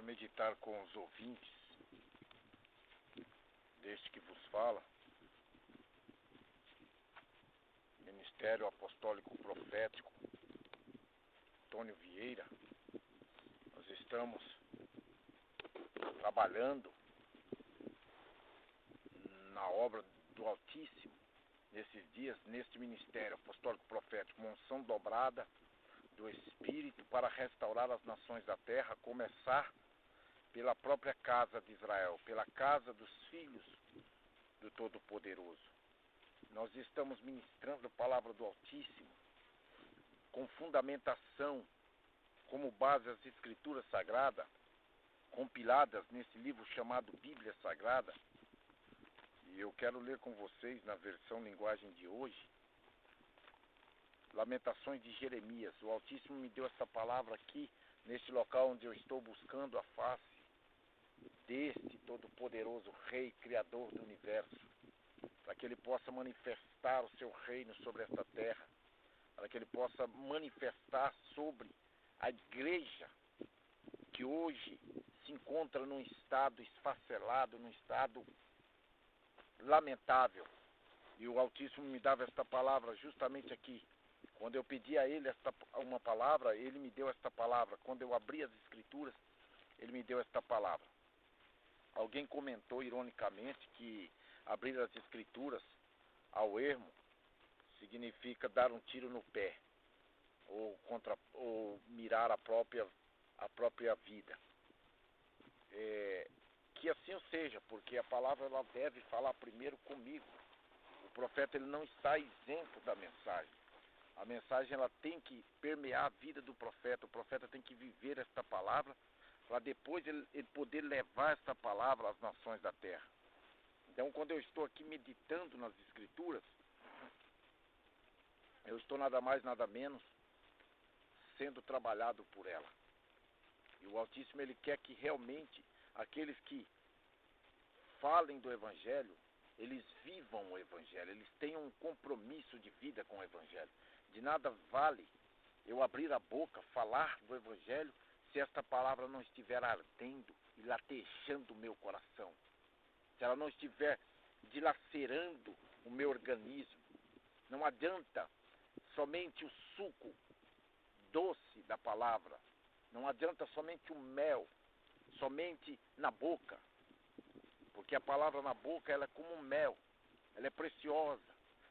meditar com os ouvintes deste que vos fala, Ministério Apostólico Profético Antônio Vieira. Nós estamos trabalhando na obra do Altíssimo nesses dias, neste Ministério Apostólico Profético, uma unção dobrada do Espírito para restaurar as nações da terra, a começar pela própria casa de Israel, pela casa dos filhos do Todo-Poderoso. Nós estamos ministrando a palavra do Altíssimo com fundamentação, como base as Escrituras Sagradas, compiladas nesse livro chamado Bíblia Sagrada. E eu quero ler com vocês, na versão linguagem de hoje, Lamentações de Jeremias. O Altíssimo me deu essa palavra aqui, neste local onde eu estou buscando a face deste todo-poderoso Rei, Criador do Universo, para que Ele possa manifestar o seu reino sobre esta terra, para que Ele possa manifestar sobre a igreja que hoje se encontra num estado esfacelado, num estado lamentável. E o Altíssimo me dava esta palavra justamente aqui. Quando eu pedi a Ele uma palavra, Ele me deu esta palavra. Quando eu abri as Escrituras, Ele me deu esta palavra. Alguém comentou ironicamente que abrir as Escrituras ao ermo significa dar um tiro no pé ou mirar a própria vida. Que assim seja, porque a palavra ela deve falar primeiro comigo. O profeta ele não está isento da mensagem. A mensagem ela tem que permear a vida do profeta. O profeta tem que viver esta palavra para depois ele poder levar esta palavra às nações da terra. Então, quando eu estou aqui meditando nas Escrituras, eu estou nada mais, nada menos sendo trabalhado por ela. E o Altíssimo ele quer que realmente aqueles que falem do Evangelho, eles vivam o Evangelho, eles tenham um compromisso de vida com o Evangelho. De nada vale eu abrir a boca, falar do Evangelho, se esta palavra não estiver ardendo e latejando o meu coração. Se ela não estiver dilacerando o meu organismo. Não adianta somente o suco doce da palavra. Não adianta somente o mel, somente na boca. Porque a palavra na boca ela é como um mel. Ela é preciosa.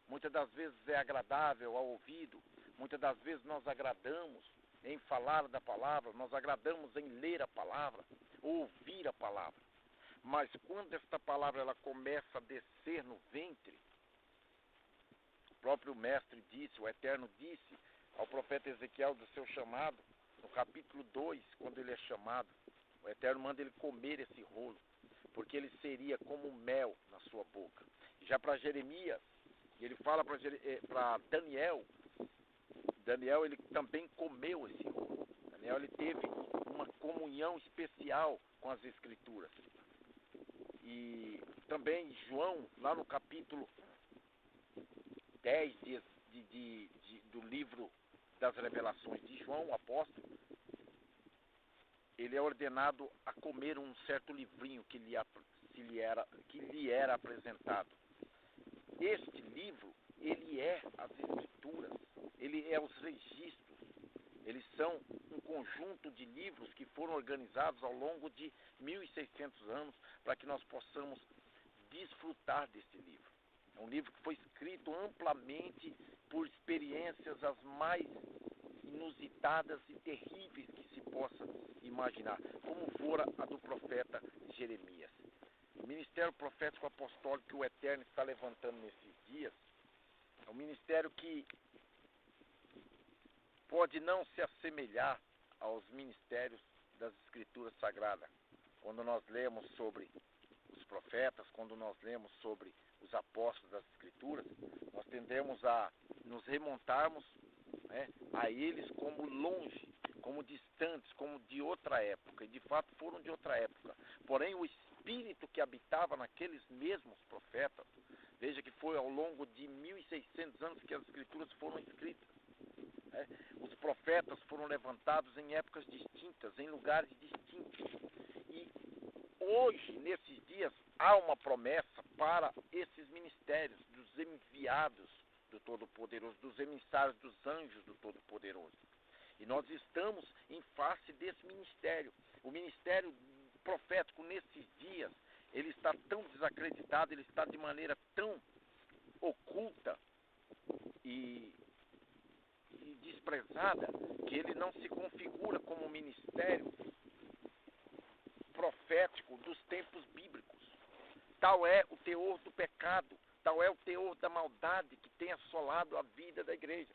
Muitas das vezes é agradável ao ouvido. Muitas das vezes nós agradamos em falar da palavra. Nós agradamos em ler a palavra, ouvir a palavra. Mas quando esta palavra ela começa a descer no ventre, o próprio mestre disse, o Eterno disse ao profeta Ezequiel do seu chamado, no capítulo 2, quando ele é chamado, o Eterno manda ele comer esse rolo, porque ele seria como mel na sua boca. Já para Jeremias, ele fala para Daniel, ele também comeu esse rolo. Daniel ele teve uma comunhão especial com as Escrituras. E também João, lá no capítulo 10 do livro das Revelações de João, o apóstolo, ele é ordenado a comer um certo livrinho que lhe era apresentado. Este livro, ele é as Escrituras, ele é os registros. Eles são um conjunto de livros que foram organizados ao longo de 1.600 anos para que nós possamos desfrutar desse livro. É um livro que foi escrito amplamente por experiências as mais inusitadas e terríveis que se possa imaginar, como fora a do profeta Jeremias. O ministério profético apostólico que o Eterno está levantando nesses dias é um ministério que pode não se assemelhar aos ministérios das Escrituras Sagradas. Quando nós lemos sobre os profetas, quando nós lemos sobre os apóstolos das Escrituras, nós tendemos a nos remontarmos a eles como longe, como distantes, como de outra época. E de fato foram de outra época. Porém, o Espírito que habitava naqueles mesmos profetas, veja que foi ao longo de 1.600 anos que as Escrituras foram escritas. Os profetas foram levantados em épocas distintas, em lugares distintos. hoje, nesses dias, há uma promessa para esses ministérios, dos enviados do Todo-Poderoso, dos emissários dos anjos do Todo-Poderoso. E nós estamos em face desse ministério. O ministério profético nesses dias, ele está tão desacreditado, ele está de maneira tão oculta e desprezada, que ele não se configura como um ministério profético dos tempos bíblicos. Tal é o teor do pecado, tal é o teor da maldade que tem assolado a vida da igreja.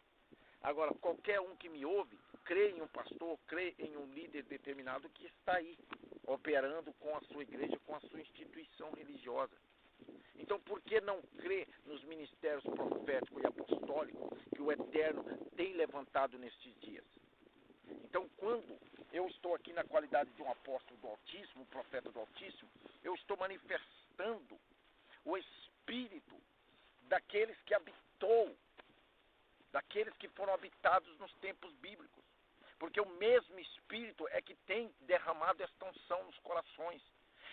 Agora, qualquer um que me ouve, crê em um pastor, crê em um líder determinado que está aí, operando com a sua igreja, com a sua instituição religiosa. Então, por que não crer nos ministérios profético e apostólico que o Eterno tem levantado nestes dias? Então, quando eu estou aqui na qualidade de um apóstolo do Altíssimo, um profeta do Altíssimo, eu estou manifestando o Espírito daqueles que habitou, daqueles que foram habitados nos tempos bíblicos. Porque o mesmo Espírito é que tem derramado esta unção nos corações.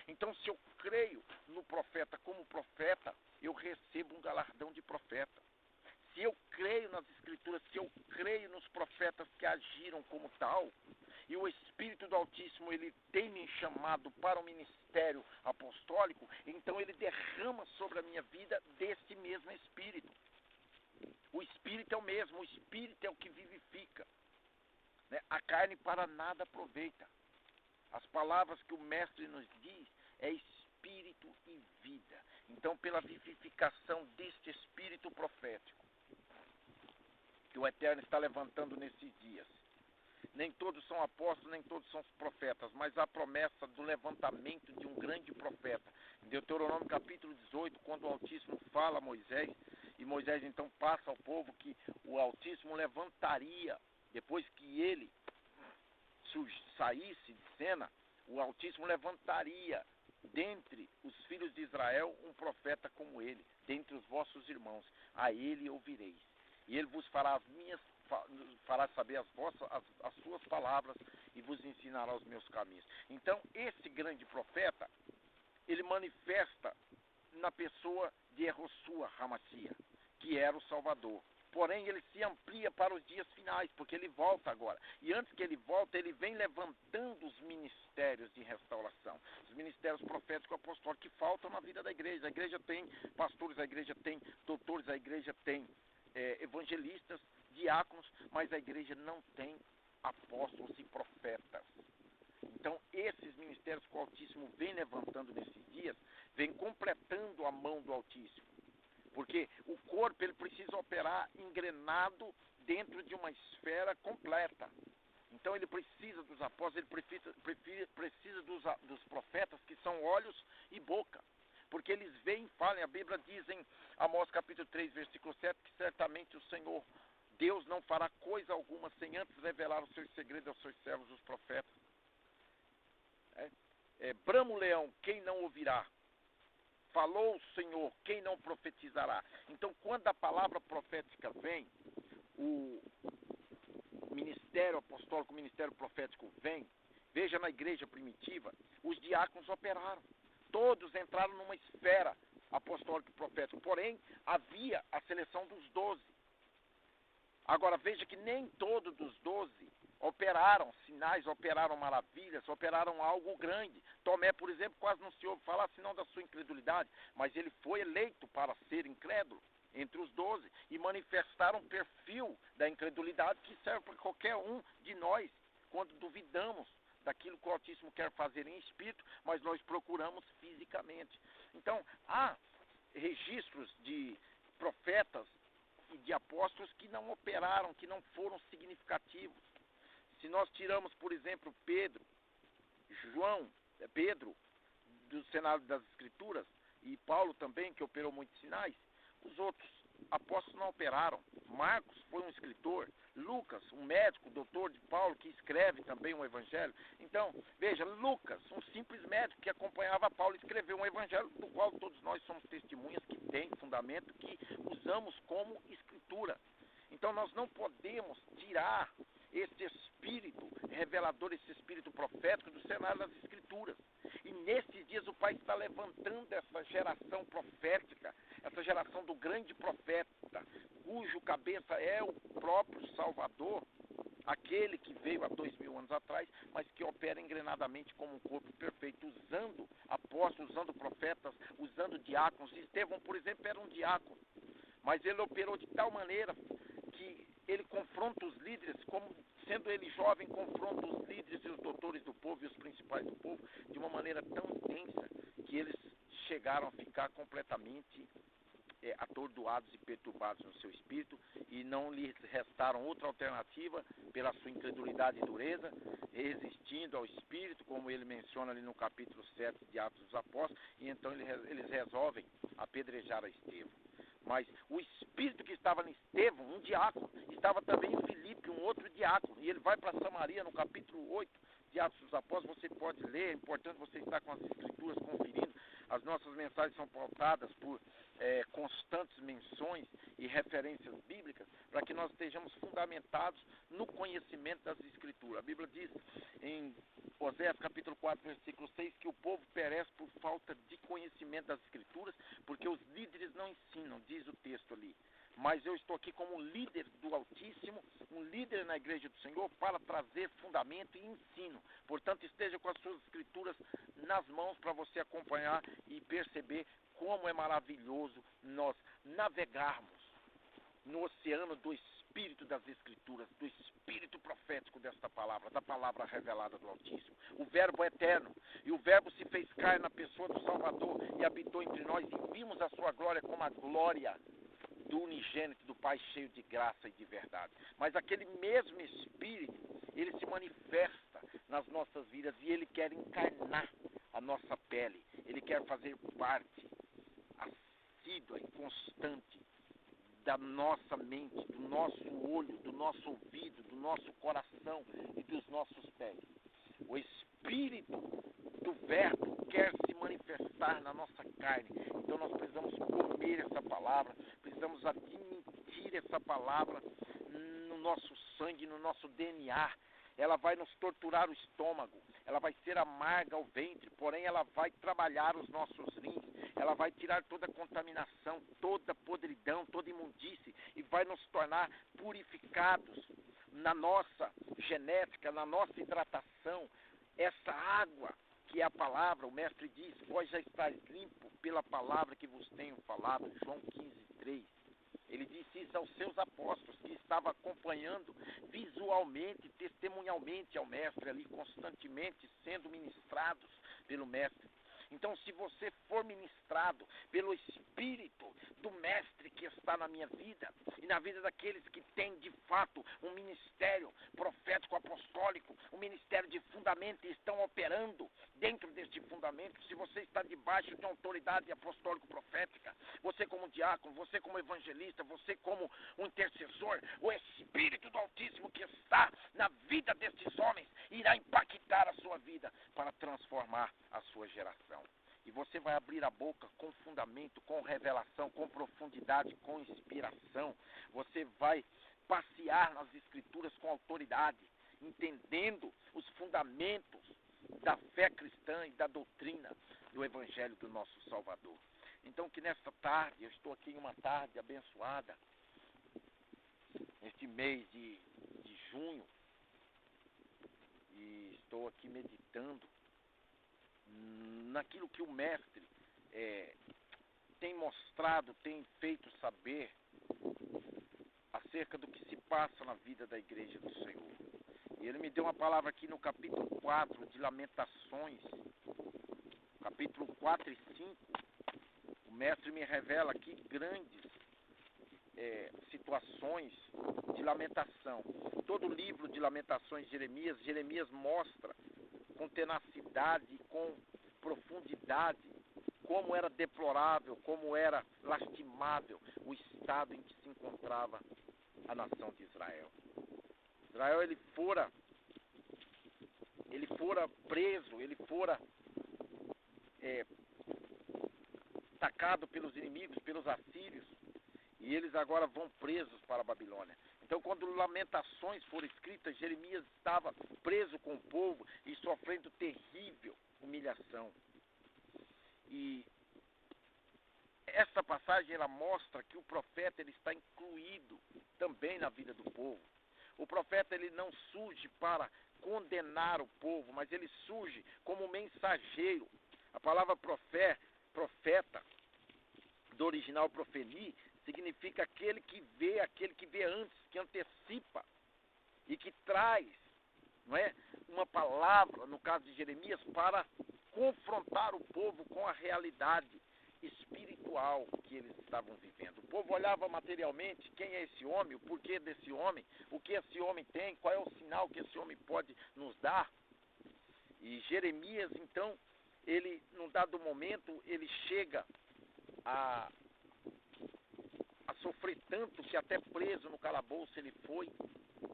Então, se eu creio no profeta como profeta, eu recebo um galardão de profeta. Se eu creio nas Escrituras, se eu creio nos profetas que agiram como tal, e o Espírito do Altíssimo, ele tem me chamado para o ministério apostólico, então ele derrama sobre a minha vida desse mesmo Espírito. O Espírito é o mesmo, o Espírito é o que vivifica. Né? A carne para nada aproveita. As palavras que o Mestre nos diz é Espírito e vida. Então, pela vivificação deste Espírito profético, que o Eterno está levantando nesses dias, nem todos são apóstolos, nem todos são profetas, mas há a promessa do levantamento de um grande profeta. Em Deuteronômio capítulo 18, quando o Altíssimo fala a Moisés, e Moisés então passa ao povo que o Altíssimo levantaria, depois que ele saísse de cena, o Altíssimo levantaria dentre os filhos de Israel um profeta como ele, dentre os vossos irmãos. A ele ouvireis. E ele vos fará fará saber as suas palavras e vos ensinará os meus caminhos. Então, esse grande profeta, ele manifesta na pessoa de Yehoshua HaMashiach, que era o Salvador. Porém, ele se amplia para os dias finais, porque ele volta agora. E antes que ele volte, ele vem levantando os ministérios de restauração. Os ministérios proféticos e apostólicos que faltam na vida da igreja. A igreja tem pastores, a igreja tem doutores, a igreja tem evangelistas, diáconos, mas a igreja não tem apóstolos e profetas. Então, esses ministérios que o Altíssimo vem levantando nesses dias, vem completando a mão do Altíssimo. Porque o corpo, ele precisa operar engrenado dentro de uma esfera completa. Então, ele precisa dos apóstolos, ele precisa dos profetas, que são olhos e boca. Porque eles veem e falam, a Bíblia diz em Amós capítulo 3, versículo 7, que certamente o Senhor, Deus não fará coisa alguma sem antes revelar os seus segredos aos seus servos, os profetas. Brama o leão, quem não ouvirá? Falou o Senhor, quem não profetizará? Então, quando a palavra profética vem, o ministério apostólico, o ministério profético vem, veja na igreja primitiva, os diáconos operaram. Todos entraram numa esfera apostólica e profética. Porém, havia a seleção dos 12. Agora, veja que nem todos dos 12 operaram sinais, operaram maravilhas, operaram algo grande. Tomé, por exemplo, quase não se ouve falar senão da sua incredulidade, mas ele foi eleito para ser incrédulo entre os 12 e manifestaram um perfil da incredulidade que serve para qualquer um de nós quando duvidamos daquilo que o Altíssimo quer fazer em espírito, mas nós procuramos fisicamente. Então, há registros de profetas e de apóstolos que não operaram, que não foram significativos. Se nós tiramos, por exemplo, Pedro do cenário das Escrituras, e Paulo também, que operou muitos sinais, os outros apóstolos não operaram. Marcos foi um escritor, Lucas, um médico, doutor de Paulo, que escreve também um evangelho. Então, veja, Lucas, um simples médico que acompanhava Paulo, escreveu um evangelho do qual todos nós somos testemunhas, que tem fundamento, que usamos como escritura. Então, nós não podemos tirar este espírito revelado revelador, esse espírito profético do cenário das Escrituras. E nesses dias o Pai está levantando essa geração profética, essa geração do grande profeta, cujo cabeça é o próprio Salvador, aquele que veio há 2000 anos atrás, mas que opera engrenadamente como um corpo perfeito, usando apóstolos, usando profetas, usando diáconos. Estevão, por exemplo, era um diácono, mas ele operou de tal maneira que ele confronta os líderes, como sendo ele jovem, confronta os líderes e os doutores do povo e os principais do povo de uma maneira tão intensa que eles chegaram a ficar completamente atordoados e perturbados no seu espírito, e não lhes restaram outra alternativa pela sua incredulidade e dureza, resistindo ao espírito, como ele menciona ali no capítulo 7 de Atos dos Apóstolos, e então eles resolvem apedrejar a Estevão. Mas o espírito que estava em Estevão, um diácono, estava também em Filipe, um outro diácono, e ele vai para Samaria no capítulo 8 de Atos dos Apóstolos. Você pode ler, é importante você estar com as escrituras conferindo. As nossas mensagens são pautadas por constantes menções e referências bíblicas, para que nós estejamos fundamentados no conhecimento das Escrituras. A Bíblia diz em Oséias capítulo 4, versículo 6, que o povo perece por falta de conhecimento das Escrituras, porque os líderes não ensinam, diz o texto ali. Mas eu estou aqui como líder do Altíssimo, um líder na igreja do Senhor, para trazer fundamento e ensino. Portanto, esteja com as suas escrituras nas mãos para você acompanhar e perceber como é maravilhoso nós navegarmos no oceano do Espírito das Escrituras, do Espírito profético desta palavra, da palavra revelada do Altíssimo. O Verbo é eterno, e o Verbo se fez carne na pessoa do Salvador e habitou entre nós, e vimos a sua glória como a glória do unigênito, do Pai cheio de graça e de verdade. Mas aquele mesmo Espírito, ele se manifesta nas nossas vidas e ele quer encarnar a nossa pele. Ele quer fazer parte assídua e constante da nossa mente, do nosso olho, do nosso ouvido, do nosso coração e dos nossos pés. O Espírito do Verbo quer se manifestar na nossa carne. Então nós precisamos comer essa palavra, precisamos admitir essa palavra no nosso sangue, no nosso DNA. Ela vai nos torturar o estômago, ela vai ser amarga ao ventre, porém ela vai trabalhar os nossos rins, ela vai tirar toda a contaminação, toda a podridão, toda a imundície e vai nos tornar purificados na nossa genética, na nossa hidratação. Essa água que é a palavra, o mestre diz, vós já estáis limpo pela palavra que vos tenho falado, João 15:3. Ele disse isso aos seus apóstolos, que estavam acompanhando visualmente, testemunhalmente ao mestre ali, constantemente sendo ministrados pelo mestre. Então, se você for ministrado pelo Espírito do Mestre que está na minha vida e na vida daqueles que têm, de fato, um ministério profético apostólico, um ministério de fundamento e estão operando dentro deste fundamento, se você está debaixo de uma autoridade apostólico-profética, você como diácono, você como evangelista, você como um intercessor, o Espírito do Altíssimo que está na vida destes homens irá impactar a sua vida para transformar a sua geração. E você vai abrir a boca com fundamento, com revelação, com profundidade, com inspiração. Você vai passear nas Escrituras com autoridade, entendendo os fundamentos da fé cristã e da doutrina do Evangelho do nosso Salvador. Então que nesta tarde, eu estou aqui em uma tarde abençoada, neste mês de junho, e estou aqui meditando naquilo que o Mestre tem mostrado, tem feito saber acerca do que se passa na vida da Igreja do Senhor. E ele me deu uma palavra aqui no capítulo 4 de Lamentações, capítulo 4 e 5, o Mestre me revela aqui grandes situações de lamentação. Todo o livro de Lamentações de Jeremias mostra com tenacidade, com profundidade, como era deplorável, como era lastimável o estado em que se encontrava a nação de Israel. Israel, ele fora preso, ele fora atacado pelos inimigos, pelos assírios, e eles agora vão presos para a Babilônia. Então, quando Lamentações foram escritas, Jeremias estava preso com o povo e sofrendo terrível humilhação. E essa passagem ela mostra que o profeta ele está incluído também na vida do povo. O profeta ele não surge para condenar o povo, mas ele surge como mensageiro. A palavra profeta, do original profeni, significa aquele que vê antes, que antecipa e que traz, não é, uma palavra, no caso de Jeremias, para confrontar o povo com a realidade espiritual que eles estavam vivendo. O povo olhava materialmente, quem é esse homem, o porquê desse homem, o que esse homem tem, qual é o sinal que esse homem pode nos dar. E Jeremias, então, ele, num dado momento, ele chega a sofrer tanto que até preso no calabouço ele foi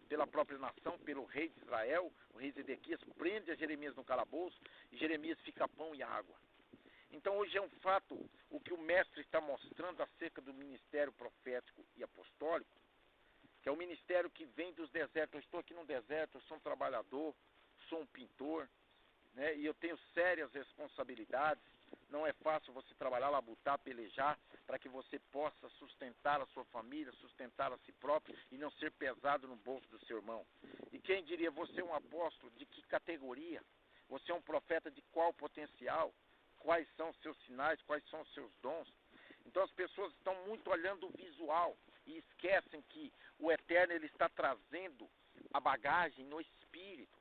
pela própria nação, pelo rei de Israel. O rei Zedequias prende a Jeremias no calabouço e Jeremias fica pão e água. Então hoje é um fato o que o mestre está mostrando acerca do ministério profético e apostólico, que é o ministério que vem dos desertos. Eu estou aqui no deserto, eu sou um trabalhador, sou um pintor, né, e eu tenho sérias responsabilidades. Não é fácil você trabalhar, labutar, pelejar, para que você possa sustentar a sua família, sustentar a si próprio e não ser pesado no bolso do seu irmão. E quem diria, você é um apóstolo de que categoria? Você é um profeta de qual potencial? Quais são os seus sinais? Quais são os seus dons? Então as pessoas estão muito olhando o visual e esquecem que o Eterno ele está trazendo a bagagem no Espírito.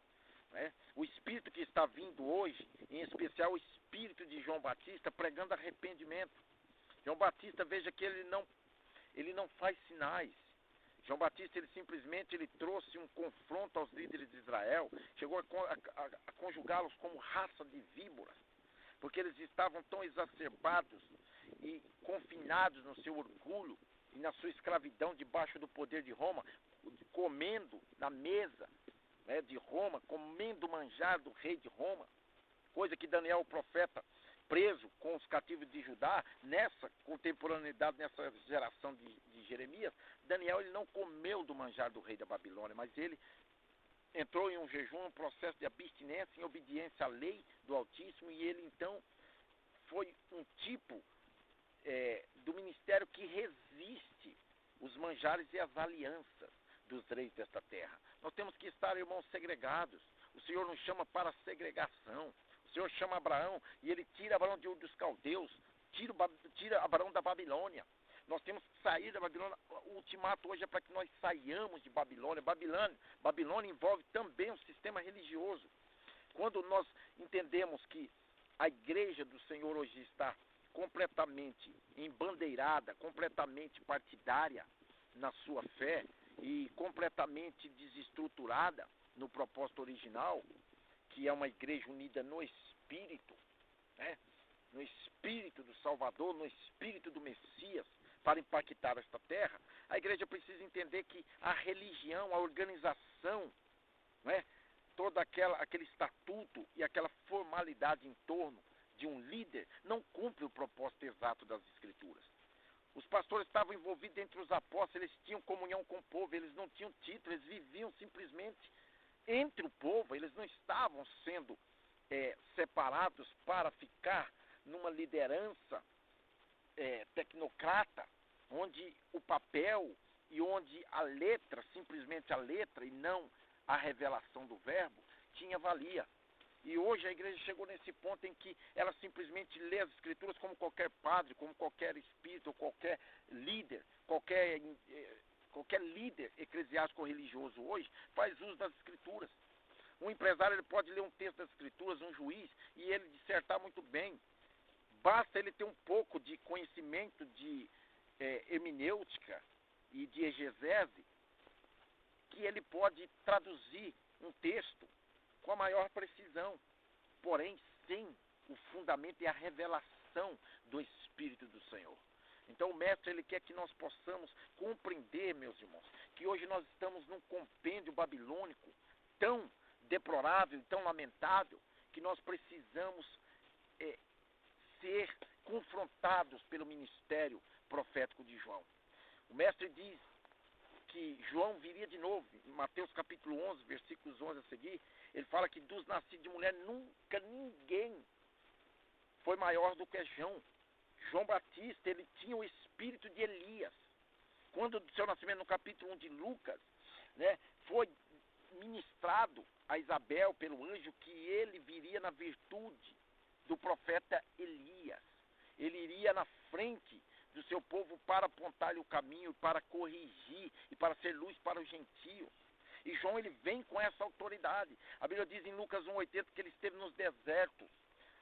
Né? O Espírito que está vindo hoje, em especial o Espírito de João Batista, pregando arrependimento. João Batista, veja que ele não faz sinais. João Batista, ele simplesmente trouxe um confronto aos líderes de Israel, chegou a conjugá-los como raça de víboras, porque eles estavam tão exacerbados e confinados no seu orgulho e na sua escravidão debaixo do poder de Roma, comendo na mesa, né, de Roma, comendo o manjar do rei de Roma, coisa que Daniel, o profeta, preso com os cativos de Judá, nessa contemporaneidade, nessa geração de Jeremias, Daniel ele não comeu do manjar do rei da Babilônia, mas ele entrou em um jejum, um processo de abstinência em obediência à lei do Altíssimo, e ele então foi um tipo do ministério que resiste os manjares e as alianças dos reis desta terra. Nós temos que estar, irmãos, segregados. O Senhor nos chama para a segregação. O Senhor chama Abraão e ele tira Abraão de Ur dos Caldeus, tira Abraão da Babilônia. Nós temos que sair da Babilônia. O ultimato hoje é para que nós saiamos de Babilônia. Babilônia envolve também um sistema religioso. Quando nós entendemos que a igreja do Senhor hoje está completamente embandeirada, completamente partidária na sua fé e completamente desestruturada no propósito original, que é uma igreja unida no Espírito, né? No Espírito do Salvador, no Espírito do Messias, para impactar esta terra, a igreja precisa entender que a religião, a organização, né? Todo aquele estatuto e aquela formalidade em torno de um líder não cumpre o propósito exato das Escrituras. Os pastores estavam envolvidos entre os apóstolos, eles tinham comunhão com o povo, eles não tinham título, eles viviam simplesmente entre o povo, eles não estavam sendo separados para ficar numa liderança tecnocrata, onde o papel e onde a letra, simplesmente a letra e não a revelação do verbo, tinha valia. E hoje a igreja chegou nesse ponto em que ela simplesmente lê as Escrituras como qualquer padre, como qualquer espírito, qualquer líder, qualquer líder eclesiástico ou religioso hoje faz uso das Escrituras. Um empresário ele pode ler um texto das Escrituras, um juiz, e ele dissertar muito bem. Basta ele ter um pouco de conhecimento de hermenêutica e de exegese, que ele pode traduzir um texto com a maior precisão, porém sem o fundamento e a revelação do Espírito do Senhor. Então o mestre ele quer que nós possamos compreender, meus irmãos, que hoje nós estamos num compêndio babilônico tão deplorável, tão lamentável, que nós precisamos ser confrontados pelo ministério profético de João. O mestre diz que João viria de novo. Em Mateus capítulo 11, versículos 11 a seguir, ele fala que dos nascidos de mulher nunca ninguém foi maior do que João. João Batista, ele tinha o espírito de Elias. Quando do seu nascimento, no capítulo 1 de Lucas, né, foi ministrado a Isabel pelo anjo que ele viria na virtude do profeta Elias. Ele iria na frente do seu povo para apontar-lhe o caminho, para corrigir e para ser luz para os gentios. E João, ele vem com essa autoridade. A Bíblia diz em Lucas 1,80 que ele esteve nos desertos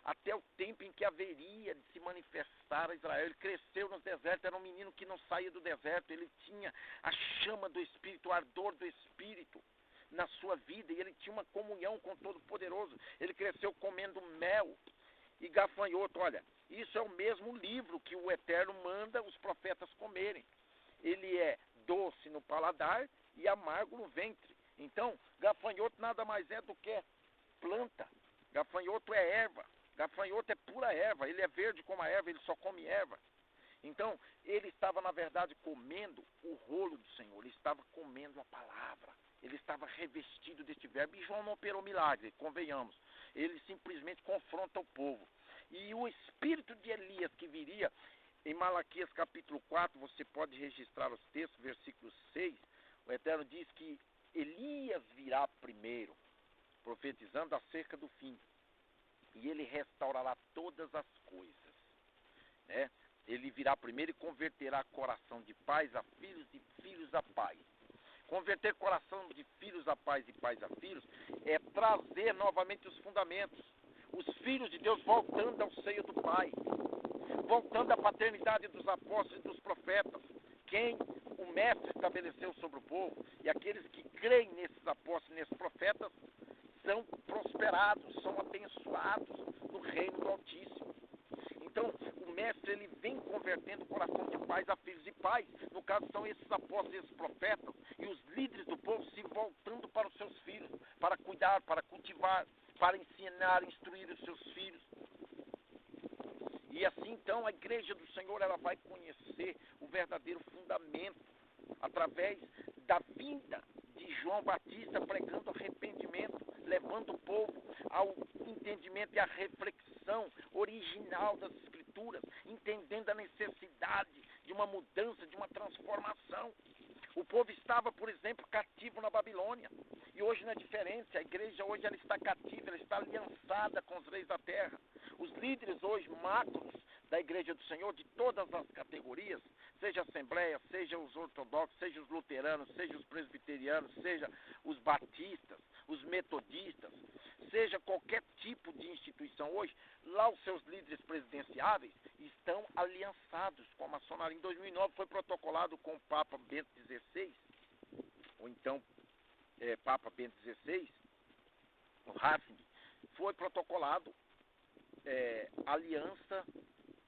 até o tempo em que haveria de se manifestar a Israel. Ele cresceu nos desertos, era um menino que não saía do deserto. Ele tinha a chama do Espírito, o ardor do Espírito na sua vida, e ele tinha uma comunhão com o Todo-Poderoso. Ele cresceu comendo mel e gafanhoto. Olha, isso é o mesmo livro que o Eterno manda os profetas comerem. Ele é doce no paladar e amargo no ventre. Então, gafanhoto nada mais é do que planta. Gafanhoto é erva. Gafanhoto é pura erva. Ele é verde como a erva, ele só come erva. Então, ele estava, na verdade, comendo o rolo do Senhor. Ele estava comendo a palavra. Ele estava revestido deste verbo. E João não operou milagre, convenhamos. Ele simplesmente confronta o povo. E o espírito de Elias que viria, em Malaquias capítulo 4, você pode registrar os textos, versículo 6, o Eterno diz que Elias virá primeiro, profetizando acerca do fim. E ele restaurará todas as coisas, né? Ele virá primeiro e converterá coração de pais a filhos e filhos a pais. Converter coração de filhos a pais e pais a filhos é trazer novamente os fundamentos. Os filhos de Deus voltando ao seio do Pai, voltando à paternidade dos apóstolos e dos profetas, quem o Mestre estabeleceu sobre o povo. E aqueles que creem nesses apóstolos e nesses profetas são prosperados, são abençoados no reino do Altíssimo. Então, o Mestre, ele vem convertendo o coração de pais a filhos e pais. No caso, são esses apóstolos e esses profetas e os líderes do povo se voltando para os seus filhos, para cuidar, para cultivar, para ensinar, instruir os seus filhos. E assim, então, a igreja do Senhor, ela vai conhecer o verdadeiro fundamento através da vinda de João Batista pregando arrependimento, levando o povo ao entendimento e à reflexão original das Escrituras, entendendo a necessidade de uma mudança, de uma transformação. O povo estava, por exemplo, cativo na Babilônia. E hoje não é diferente. A igreja hoje ela está cativa, ela está aliançada com os reis da terra. Os líderes hoje, macros da igreja do Senhor, de todas as categorias, seja a Assembleia, seja os ortodoxos, seja os luteranos, seja os presbiterianos, seja os batistas, os metodistas, seja qualquer tipo de instituição hoje, lá os seus líderes presidenciáveis estão aliançados com a maçonaria. Em 2009 foi protocolado com o Papa Bento XVI, ou então Papa Bento XVI, o Ratzinger, foi protocolado a aliança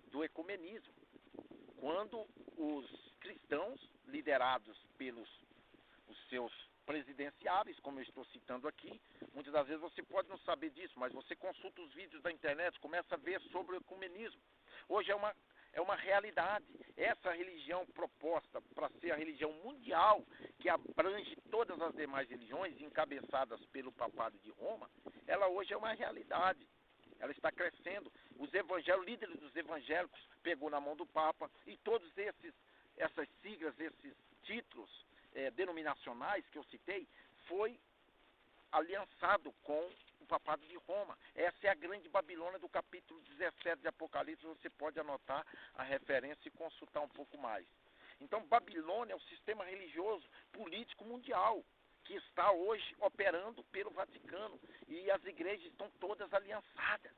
do ecumenismo, quando os cristãos, liderados pelos os seus presidenciáveis, como eu estou citando aqui, muitas das vezes você pode não saber disso, mas você consulta os vídeos da internet, começa a ver sobre o ecumenismo. Hoje é uma realidade. Essa religião proposta para ser a religião mundial, que abrange todas as demais religiões, encabeçadas pelo Papado de Roma, ela hoje é uma realidade. Ela está crescendo. Os evangélicos, líderes dos evangélicos, pegou na mão do Papa, e todos essas siglas, esses títulos denominacionais que eu citei, foi aliançado com o Papado de Roma. Essa é a grande Babilônia do capítulo 17 de Apocalipse. Você pode anotar a referência e consultar um pouco mais. Então, Babilônia é o sistema religioso, político mundial, que está hoje operando pelo Vaticano, e as igrejas estão todas aliançadas.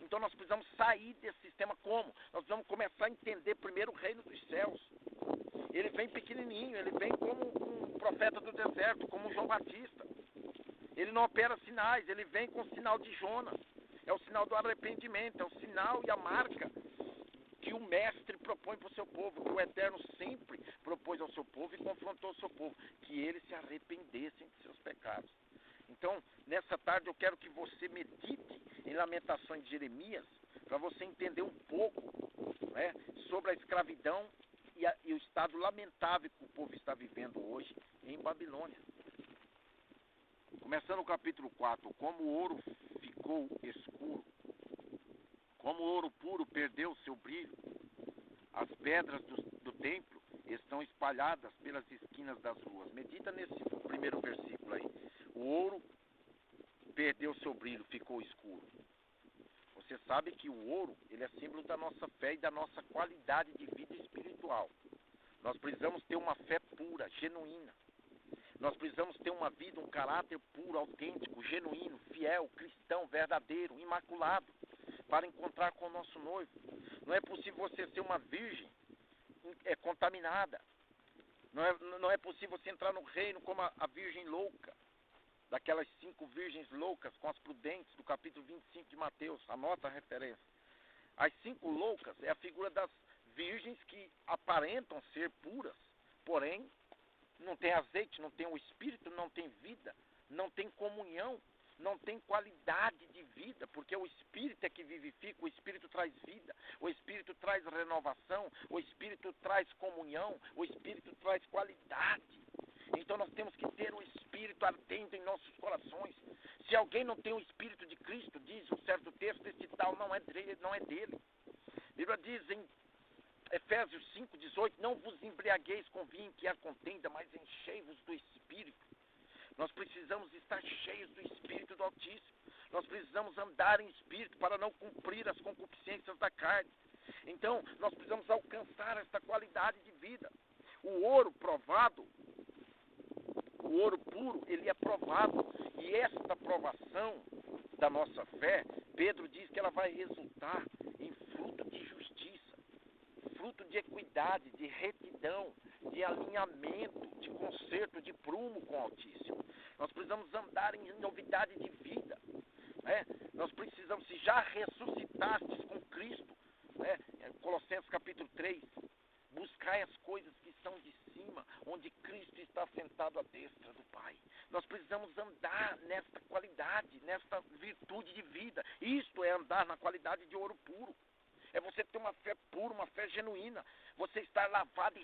Então nós precisamos sair desse sistema. Como? Nós precisamos começar a entender primeiro o reino dos céus. Ele vem pequenininho, ele vem como um profeta do deserto, como um João Batista. Ele não opera sinais, ele vem com o sinal de Jonas. É o sinal do arrependimento, é o sinal e a marca que o Mestre propõe para o seu povo, que o Eterno sempre propôs ao seu povo e confrontou o seu povo, que eles se arrependessem de seus pecados. Então, nessa tarde eu quero que você medite em Lamentações de Jeremias, para você entender um pouco, né, sobre a escravidão e o estado lamentável que o povo está vivendo hoje em Babilônia. Começando o capítulo 4, como o ouro ficou escuro, como o ouro puro perdeu seu brilho, as pedras do templo estão espalhadas pelas esquinas das ruas. Medita nesse primeiro versículo aí. O ouro perdeu seu brilho, ficou escuro. Você sabe que o ouro, ele é símbolo da nossa fé e da nossa qualidade de vida espiritual. Nós precisamos ter uma fé pura, genuína. Nós precisamos ter uma vida, um caráter puro, autêntico, genuíno, fiel, cristão, verdadeiro, imaculado, para encontrar com o nosso noivo. Não é possível você ser uma virgem contaminada. Não é possível você entrar no reino como a virgem louca, daquelas 5 virgens loucas com as prudentes, do capítulo 25 de Mateus. Anota a referência. As 5 loucas é a figura das virgens que aparentam ser puras, porém não tem azeite, não tem o Espírito, não tem vida, não tem comunhão, não tem qualidade de vida, porque o Espírito é que vivifica, o Espírito traz vida, o Espírito traz renovação, o Espírito traz comunhão, o Espírito traz qualidade. Então nós temos que ter o Espírito ardendo em nossos corações. Se alguém não tem o Espírito de Cristo, diz um certo texto, esse tal não é dele. A Bíblia diz em Efésios 5,18, não vos embriagueis com vinho que há contenda, mas enchei-vos do Espírito. Nós precisamos estar cheios do Espírito do Altíssimo. Nós precisamos andar em Espírito para não cumprir as concupiscências da carne. Então, nós precisamos alcançar esta qualidade de vida. O ouro provado, o ouro puro, ele é provado. E esta provação da nossa fé, Pedro diz que ela vai resultar em fruto de justiça, fruto de equidade, de retidão, de alinhamento, de conserto, de prumo com o Altíssimo. Nós precisamos andar em novidade de vida. Né? Nós precisamos, se já ressuscitastes com Cristo, né? Colossenses capítulo 3, buscai as coisas que são de cima, onde Cristo está sentado à destra do Pai. Nós precisamos andar nesta qualidade, nesta virtude de vida. Isto é andar na qualidade de ouro puro. É você ter uma fé pura, uma fé genuína. Você estar lavado e